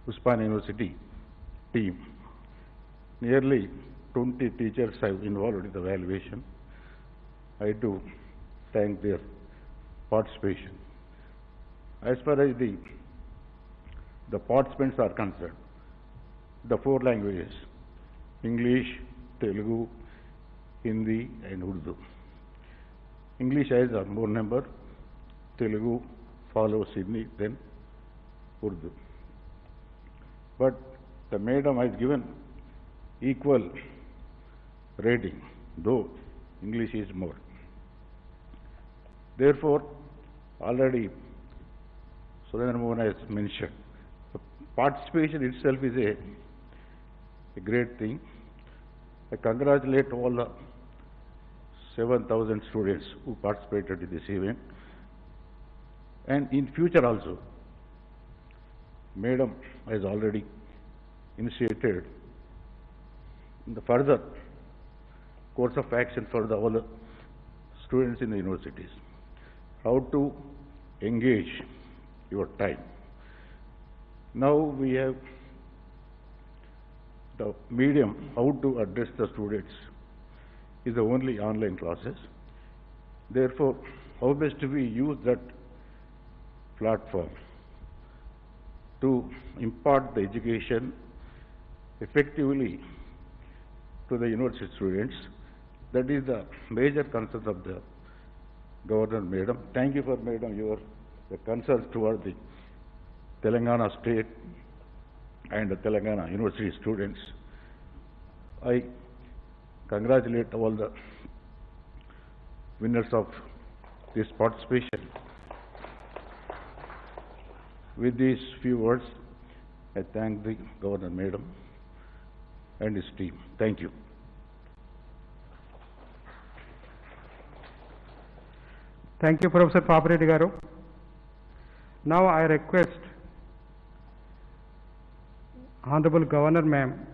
Usman University team. Nearly 20 teachers have involved in the evaluation. I do thank their participation. As far as the participants are concerned, the four languages, English, Telugu, Hindi and Urdu. English has a more number, Telugu follows Hindi, then Urdu. But the madam has given equal rating, though English is more. Therefore, already Surendra Mohan has mentioned, the participation itself is a great thing. I congratulate all the 7,000 students who participated in this event. And in future also, Madam has already initiated the further course of action for all the students in the universities. How to engage your time. Now we have the medium how to address the students is the only online classes. Therefore, how best we use that platform to impart the education effectively to the university students. That is the major concern of the Governor Madam. Thank you for Madam the concerns toward the Telangana state and the Telangana university students. I congratulate all the winners of this participation. With these few words, I thank the Governor Madam and his team. Thank you. Thank you, Professor Papireddy Garu. Now I request Honorable Governor Ma'am,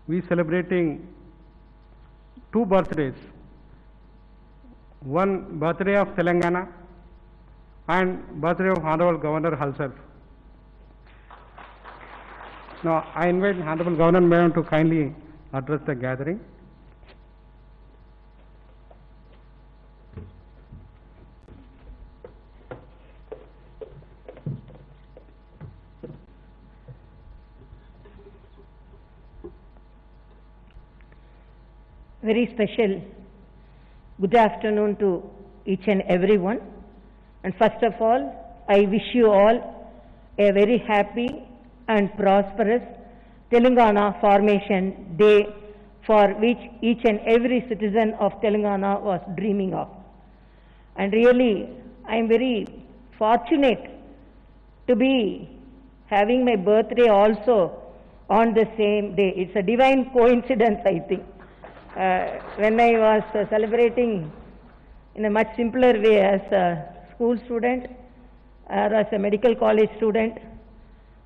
we celebrating two birthdays, one birthday of Telangana and birthday of Honorable Governor herself. Now I invite Honorable Governor Ma'am to kindly address the gathering. Very special good afternoon to each and everyone. And first of all, I wish you all a very happy and prosperous Telangana Formation Day, for which each and every citizen of Telangana was dreaming of. And really, I am very fortunate to be having my birthday also on the same day. It's a divine coincidence, I think. When I was celebrating in a much simpler way as a school student, or as a medical college student,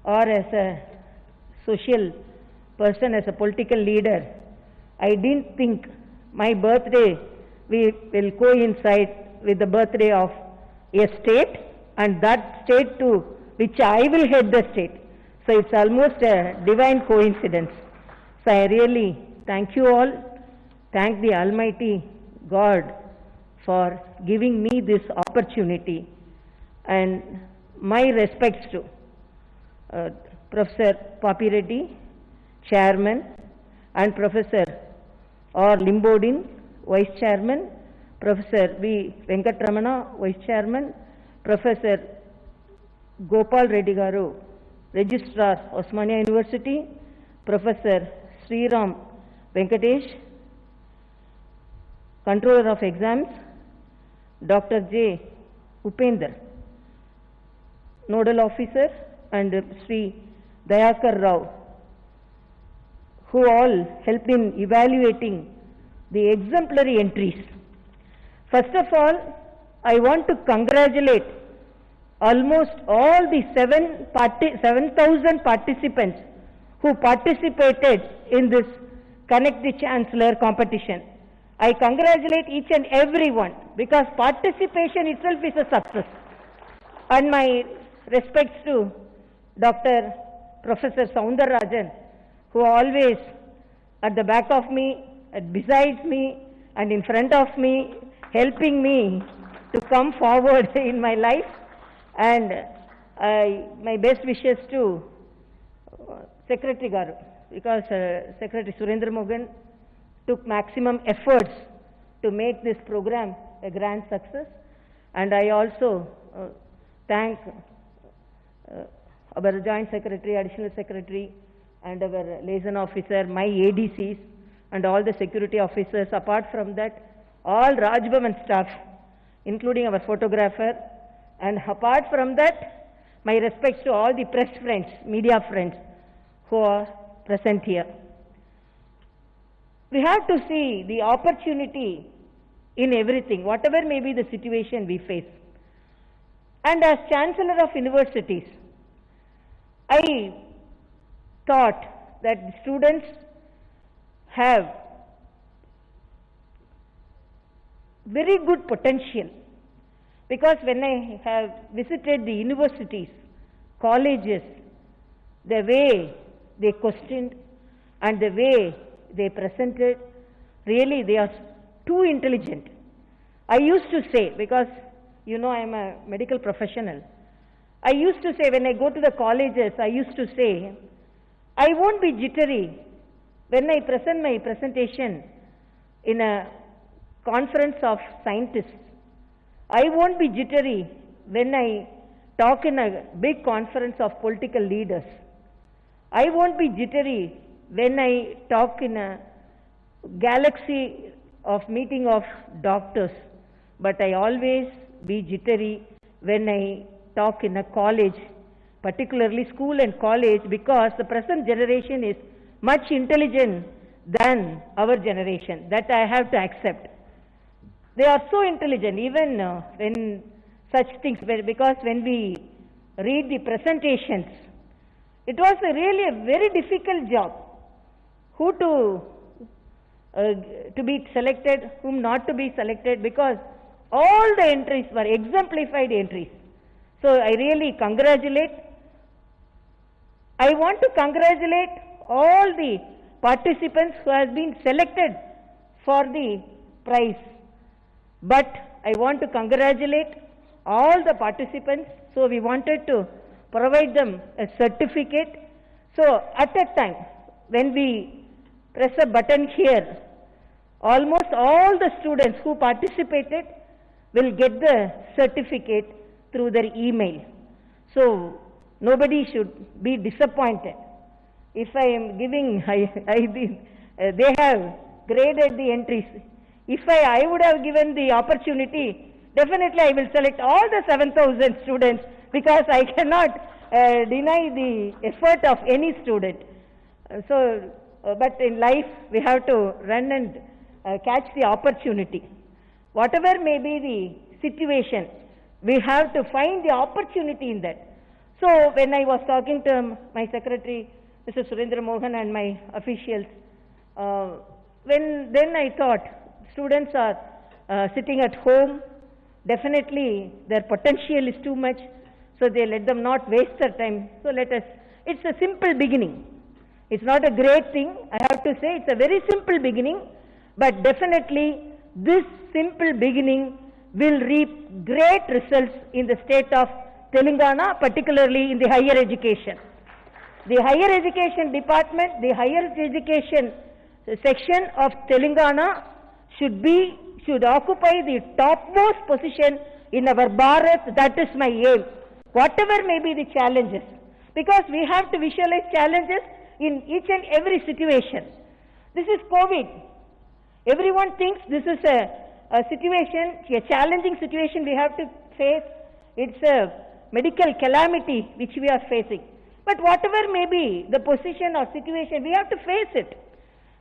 or as a social person, as a political leader, I didn't think my birthday will coincide with the birthday of a state, and that state to which I will head the state. So it's almost a divine coincidence. So I really thank you all. Thank the Almighty God for giving me this opportunity, and my respects to Professor Papireddy, Chairman, and Professor R. Limbodin, Vice Chairman, Professor V. Venkatramana, Vice Chairman, Professor Gopal Reddy Garu, Registrar, Osmania University, Professor Sriram Venkatesh, Controller of Exams, Dr. J. Upender, Nodal Officer, and Sri Dayakar Rao, who all helped in evaluating the exemplary entries. First of all, I want to congratulate almost all the 7,000 participants who participated in this Connect the Chancellor competition. I congratulate each and every one, because participation itself is a success. And my respects to Dr. Professor Soundarajan, who always at the back of me, besides me, and in front of me, helping me to come forward in my life. And my best wishes to Secretary Garu, because Secretary Surendra Mohan took maximum efforts to make this program a grand success. And I also thank our Joint Secretary, Additional Secretary, and our liaison officer, my ADCs, and all the security officers. Apart from that, all Raj Bhavan staff, including our photographer. And apart from that, my respects to all the press friends, media friends who are present here. We have to see the opportunity in everything, whatever may be the situation we face. And as Chancellor of Universities, I thought that students have very good potential, because when I have visited the universities, colleges, the way they questioned and the way they presented, really they are too intelligent. I used to say, because you know I am a medical professional, I used to say when I go to the colleges, I used to say, I won't be jittery when I present my presentation in a conference of scientists. I won't be jittery when I talk in a big conference of political leaders. I won't be jittery when I talk in a galaxy of meeting of doctors. But I always be jittery when I talk in a college, particularly school and college, because the present generation is much intelligent than our generation. That I have to accept. They are so intelligent, even when such things, because when we read the presentations, it was really a very difficult job. Who to be selected, whom not to be selected, because all the entries were exemplified entries. So I really congratulate. I want to congratulate all the participants who have been selected for the prize. But I want to congratulate all the participants. So we wanted to provide them a certificate. So at a time, when we press a button here, almost all the students who participated will get the certificate through their email. So nobody should be disappointed. If I am giving, they have graded the entries. If I would have given the opportunity, definitely I will select all the 7,000 students, because I cannot deny the effort of any student. But in life we have to run and catch the opportunity. Whatever may be the situation, we have to find the opportunity in that. So when I was talking to my secretary, Mr. Surendra Mohan, and my officials, then I thought, students are sitting at home, definitely their potential is too much, so they let them not waste their time. So it's a simple beginning. It's not a great thing, I have to say, it's a very simple beginning, but definitely this simple beginning will reap great results in the state of Telangana, particularly in the higher education. The higher education department, the higher education section of Telangana should occupy the topmost position in our Bharat. That is my aim, whatever may be the challenges, because we have to visualize challenges in each and every situation. This is COVID. Everyone thinks this is a situation, a challenging situation we have to face. It's a medical calamity which we are facing. But whatever may be the position or situation, we have to face it.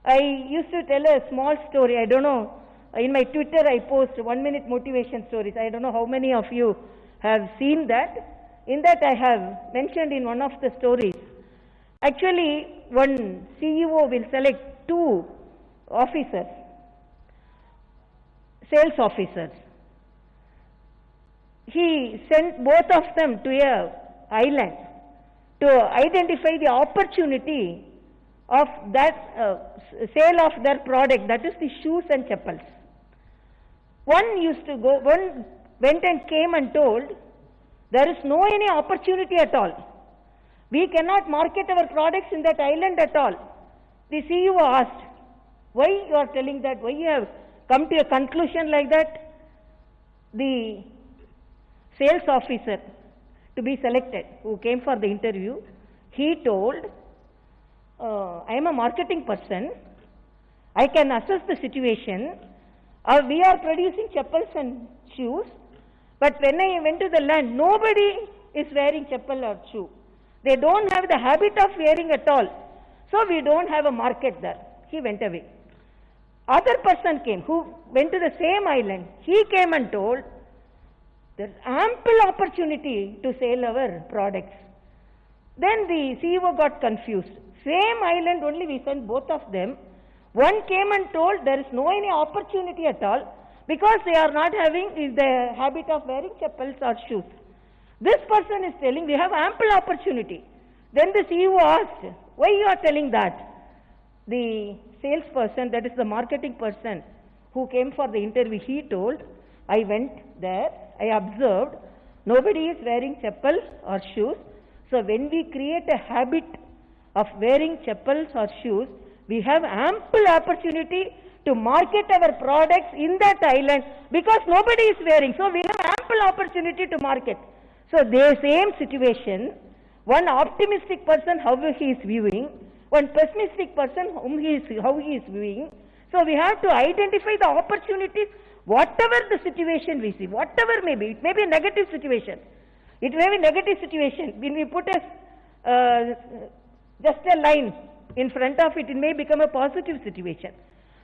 I used to tell a small story. I don't know, in my Twitter I post 1-minute motivation stories. I don't know how many of you have seen that. In that I have mentioned in one of the stories, actually one CEO will select 2 officers, sales officers. He sent both of them to an island to identify the opportunity of that sale of their product, that is the shoes and chappals. One went and came and told, there is no any opportunity at all. We cannot market our products in that island at all. The CEO asked, why you are telling that? Why you have come to a conclusion like that? The sales officer to be selected, who came for the interview, he told, I am a marketing person. I can assess the situation. We are producing chappals and shoes, but when I went to the land, nobody is wearing chappal or shoe. They don't have the habit of wearing at all. So we don't have a market there. He went away. Other person came who went to the same island. He came and told, there is ample opportunity to sell our products. Then the CEO got confused. Same island only, we sent both of them. One came and told there is no any opportunity at all because they are not having the habit of wearing chappals or shoes. This person is telling we have ample opportunity. Then the CEO asked, why you are telling that? The salesperson, that is the marketing person who came for the interview, he told, I went there, I observed, nobody is wearing chappal or shoes. So when we create a habit of wearing chappals or shoes, we have ample opportunity to market our products in that island because nobody is wearing. So we have ample opportunity to market. So the same situation, one optimistic person how he is viewing, one pessimistic person how he is viewing. So we have to identify the opportunities, whatever the situation we see, whatever may be. It may be a negative situation. It may be a negative situation. When we put just a line in front of it, it may become a positive situation.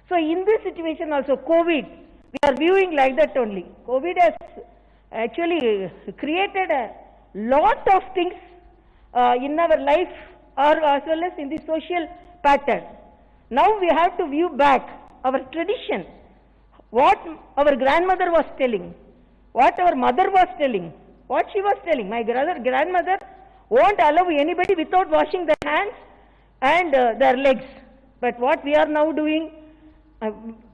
So in this situation also, COVID, we are viewing like that only. COVID has actually created a lot of things in our life or as well as in the social pattern. Now we have to view back our tradition, what our grandmother was telling, what our mother was telling, what she was telling. My grandmother won't allow anybody without washing their hands and their legs. But what we are now doing,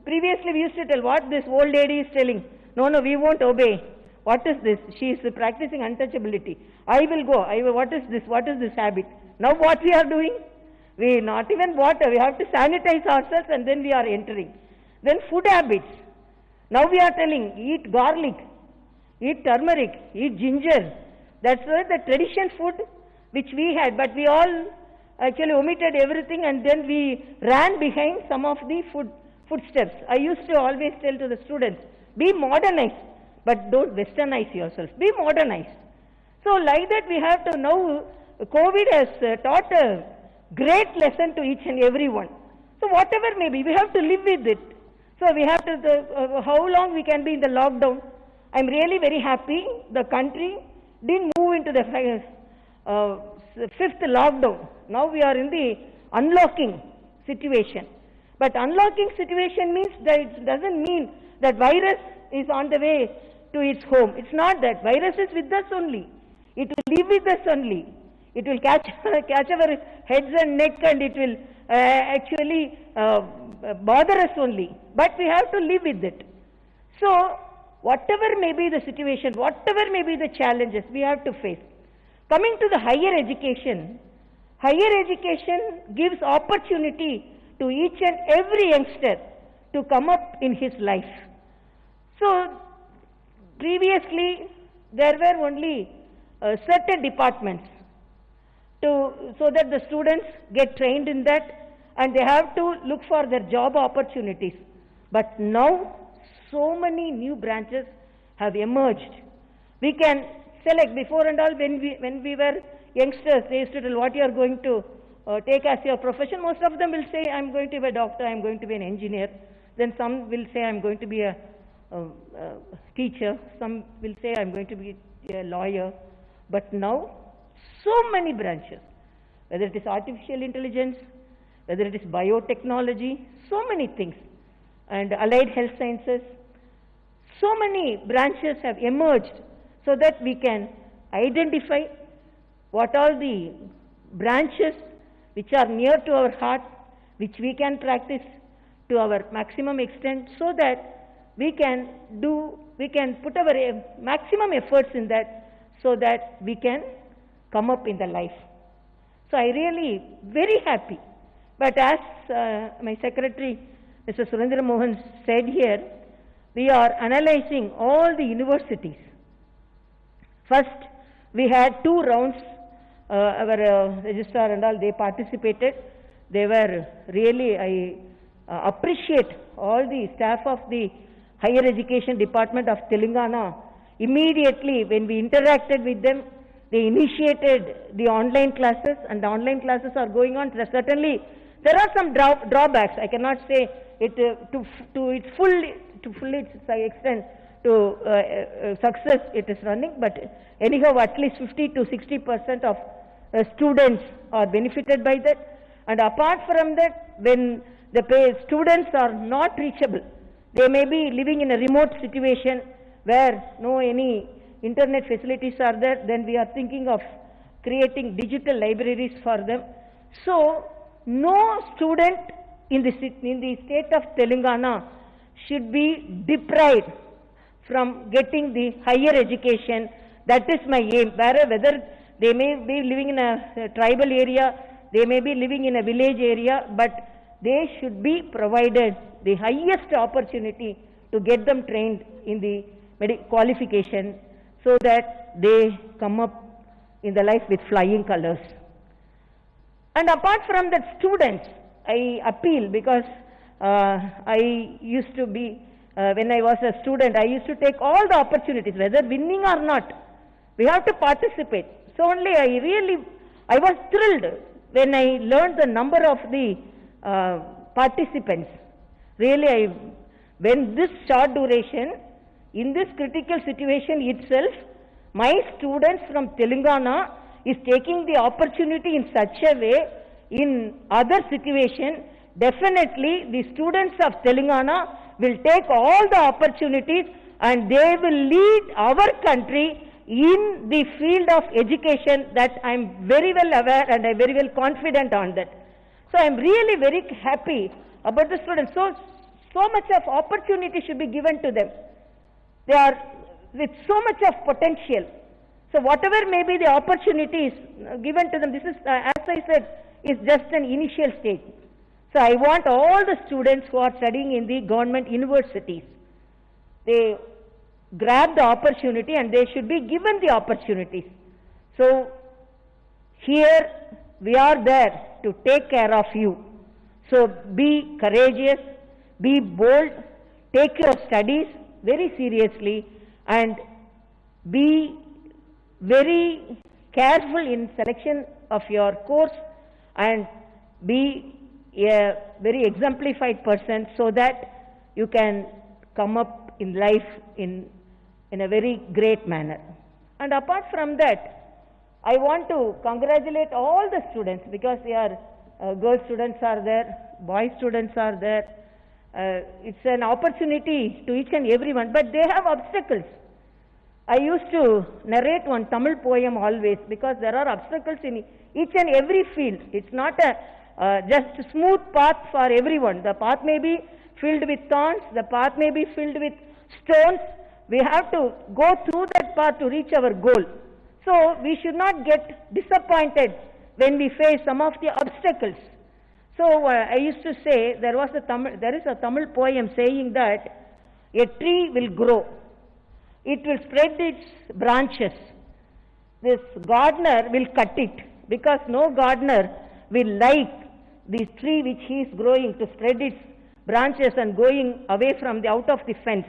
previously we used to tell what this old lady is telling. No, we won't obey. What is this? She is practicing untouchability. I will go. What is this? What is this habit? Now what we are doing? We not even water. We have to sanitize ourselves and then we are entering. Then food habits. Now we are telling, eat garlic, eat turmeric, eat ginger. That's why the tradition food which we had, but we all actually omitted everything and then we ran behind some of the footsteps. I used to always tell to the students, be modernized, but don't westernize yourself. Be modernized. So like that we have to now, COVID has taught a great lesson to each and every one. So whatever may be, we have to live with it. So we have to, how long we can be in the lockdown. I'm really very happy the country didn't move into the fifth lockdown. Now we are in the unlocking situation. But unlocking situation means that it doesn't mean that virus is on the way to its home. It's not that. Virus is with us only. It will live with us only. It will catch our heads and neck and it will actually bother us only. But we have to live with it. So whatever may be the situation, whatever may be the challenges, we have to face. Coming to the higher education gives opportunity to each and every youngster to come up in his life. So previously there were only certain departments so that the students get trained in that and they have to look for their job opportunities. But now so many new branches have emerged. We can select. Before and all, when we were youngsters, they used to tell what you are going to take as your profession. Most of them will say, I am going to be a doctor, I am going to be an engineer. Then some will say, I am going to be a teacher. Some will say, I am going to be a lawyer. But now, so many branches, whether it is artificial intelligence, whether it is biotechnology, so many things, and allied health sciences, so many branches have emerged so that we can identify what all the branches which are near to our heart, which we can practice to our maximum extent, so that we can put our maximum efforts in that, so that we can come up in the life. So I really very happy. But as my secretary, Mr. Surendra Mohan said here, we are analyzing all the universities. First, we had 2 rounds. Our registrar and all, they participated. They were really, I appreciate all the staff of the Higher Education Department of Telangana. Immediately when we interacted with them, they initiated the online classes, and the online classes are going on. Certainly, there are some drawbacks. I cannot say it to its full extent to success it is running, but anyhow, at least 50 to 60% of students are benefited by that. And apart from that, when the students are not reachable, they may be living in a remote situation where no any internet facilities are there, then we are thinking of creating digital libraries for them. So no student in the state of Telangana should be deprived from getting the higher education. That is my aim. Whether they may be living in a tribal area, they may be living in a village area, but they should be provided the highest opportunity to get them trained in the qualification, so that they come up in the life with flying colors. And apart from that, students, I appeal, because I used to be, when I was a student, I used to take all the opportunities, whether winning or not, we have to participate. So only I was thrilled when I learned the number of the participants. Really, when this short duration, in this critical situation itself, my students from Telangana is taking the opportunity in such a way. In other situation, definitely the students of Telangana will take all the opportunities, and they will lead our country in the field of education. That I am very well aware, and I am very well confident on that. So I am really very happy about the students. So much of opportunity should be given to them. They are with so much of potential. So whatever may be the opportunities given to them, this is, as I said, is just an initial stage. So I want all the students who are studying in the government universities, they grab the opportunity, and they should be given the opportunities. So here we are there to take care of you. So be courageous, be bold, take your studies very seriously, and be very careful in selection of your course, and be a very exemplified person, so that you can come up in life in a very great manner. And apart from that, I want to congratulate all the students, because they are girl students are there, boy students are there. It's an opportunity to each and everyone, but they have obstacles. I used to narrate one Tamil poem always, because there are obstacles in each and every field. It's not a just smooth path for everyone. The path may be filled with thorns, the path may be filled with stones. We have to go through that path to reach our goal. So we should not get disappointed when we face some of the obstacles. So I used to say, there is a Tamil poem saying that a tree will grow, it will spread its branches. This gardener will cut it, because no gardener will like this tree which he is growing to spread its branches and going away from out of the fence.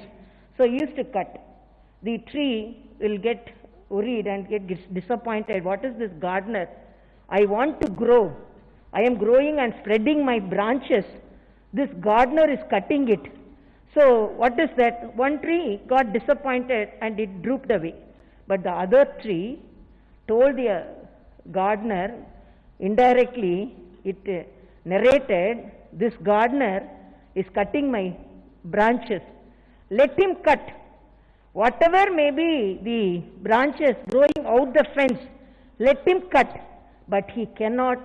So he used to cut. The tree will get worried and get disappointed. What is this gardener? I want to grow. I am growing and spreading my branches. This gardener is cutting it. So what is that? One tree got disappointed and it drooped away. But the other tree told the gardener, indirectly it narrated, this gardener is cutting my branches. Let him cut. Whatever may be the branches growing out the fence, let him cut, but he cannot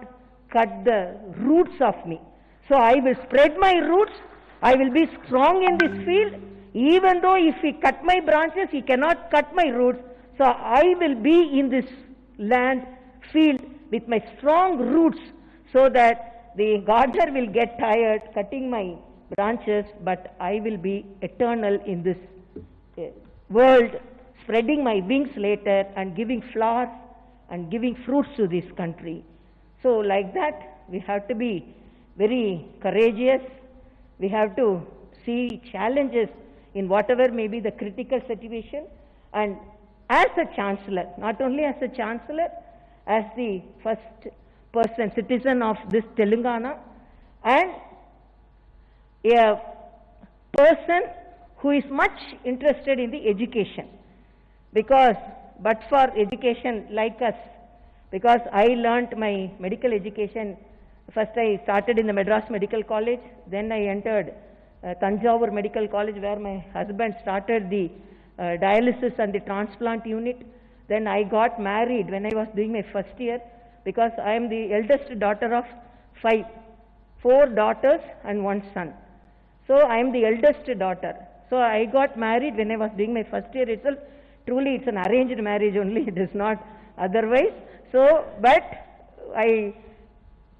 cut the roots of me. So I will spread my roots, I will be strong in this field, even though if he cut my branches, he cannot cut my roots. So I will be in this land, field, with my strong roots, so that the gardener will get tired cutting my branches, but I will be eternal in this world, spreading my wings later and giving flowers and giving fruits to this country. So like that, we have to be very courageous. We have to see challenges in whatever may be the critical situation, and as a chancellor, not only as a chancellor, as the first person, citizen of this Telangana, and a person who is much interested in the education, because but for education like us, because I learnt my medical education, first I started in the Madras Medical College, then I entered Tanjavur Medical College, where my husband started the dialysis and the transplant unit. Then I got married when I was doing my first year, because I am the eldest daughter of 5, 4 daughters and 1 son. So I am the eldest daughter. So I got married when I was doing my first year itself. Truly it's an arranged marriage only, it is not otherwise. So, but I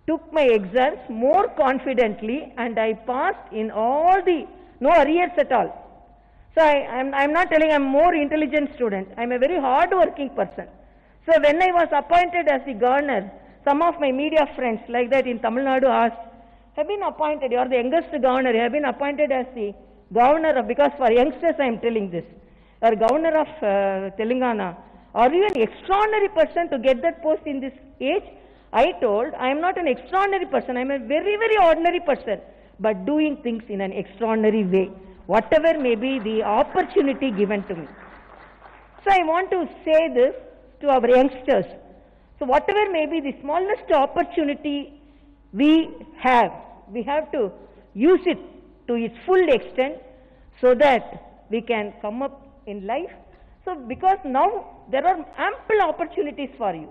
took my exams more confidently and I passed in all the, no arrears at all. So I'm not telling I'm more intelligent student, I'm a very hard working person. So when I was appointed as the governor, some of my media friends like that in Tamil Nadu asked, have been appointed, you are the youngest governor, you have been appointed as the governor of, because for youngsters I am telling this, you are governor of Telangana, are you an extraordinary person to get that post in this age? I told, I am not an extraordinary person, I am a very, very ordinary person, but doing things in an extraordinary way, whatever may be the opportunity given to me. So I want to say this to our youngsters. So whatever may be the smallest opportunity we have to use it to its full extent, so that we can come up in life. So because now there are ample opportunities for you.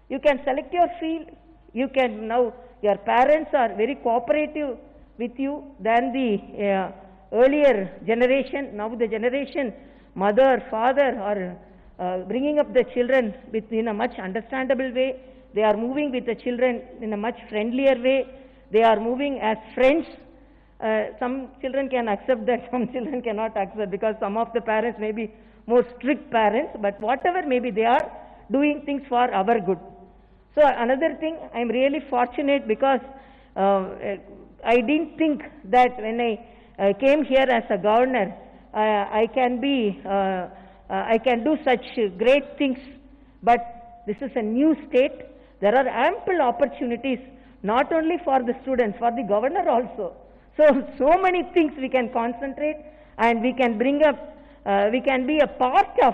You can select your field, you can now, your parents are very cooperative with you than the earlier generation. Now the generation, mother, father are bringing up the children in a much understandable way. They are moving with the children in a much friendlier way. They are moving as friends. Some children can accept that, some children cannot accept, because some of the parents may be more strict parents, but whatever may be, they are doing things for our good. So another thing, I am really fortunate, because I didn't think that when I came here as a governor, I can do such great things, but this is a new state. There are ample opportunities, not only for the students, for the governor also. So many things we can concentrate, and we can bring up, we can be a part of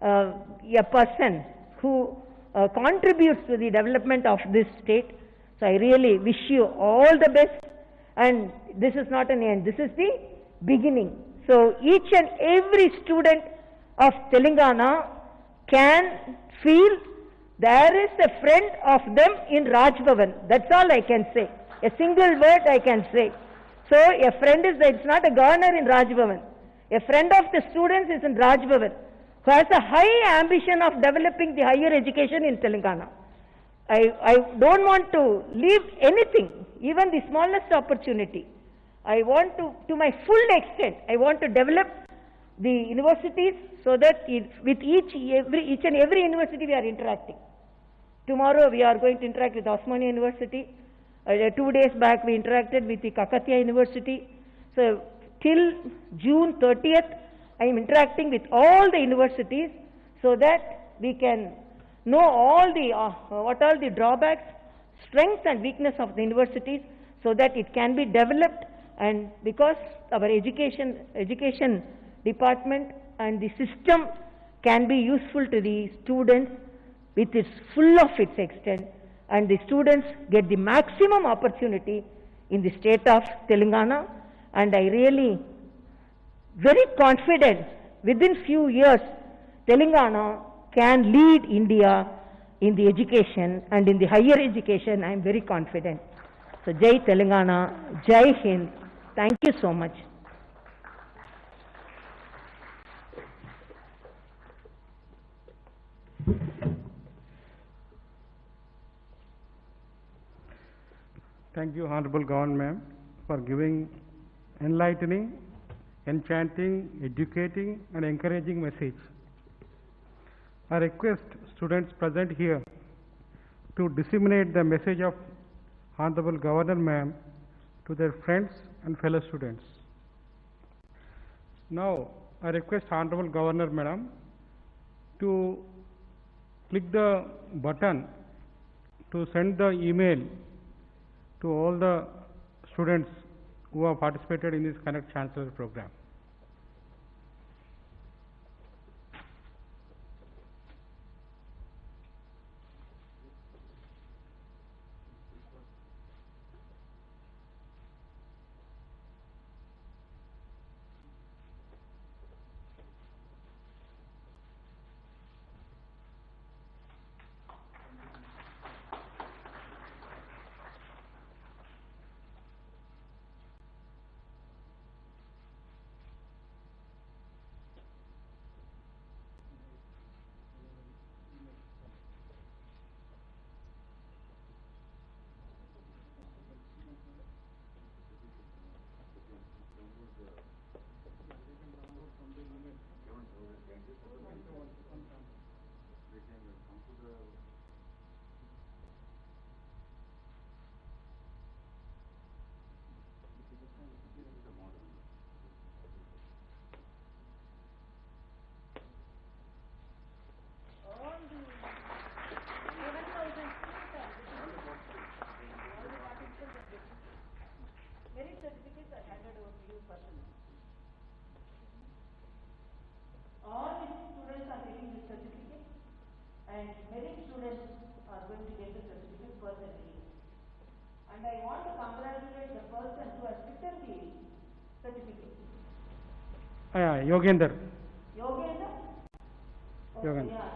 a person who contributes to the development of this state. So I really wish you all the best, and this is not an end, this is the beginning. So each and every student of Telangana can feel there is a friend of them in Raj Bhavan. That's all I can say. A single word I can say. So a friend is, it's not a governor in Raj Bhavan. A friend of the students is in Raj Bhavan, who has a high ambition of developing the higher education in Telangana. I don't want to leave anything, even the smallest opportunity. I want to my full extent, I want to develop the universities, so that with each and every university we are interacting. Tomorrow we are going to interact with Osmania University. 2 days back we interacted with the Kakatiya University. So till June 30th, I am interacting with all the universities, so that we can know all the what are the drawbacks, strengths and weakness of the universities, so that it can be developed. And because our education department and the system can be useful to the students with its full of its extent, and the students get the maximum opportunity in the state of Telangana. And I really very confident within few years Telangana can lead India in the education and in the higher education, I am very confident. So Jai Telangana, Jai Hind. Thank you so much. Thank you, Honorable Governor Ma'am, for giving enlightening, enchanting, educating and encouraging message. I request students present here to disseminate the message of Honorable Governor Ma'am to their friends and fellow students. Now, I request Honorable Governor Madam to click the button to send the email to all the students who have participated in this Connect Chancellor program. All the students are getting the certificate and merit students are going to get the certificate personally. And I want to congratulate the person who has written the certificate. Yogender. Yogender? Yogender. Yeah.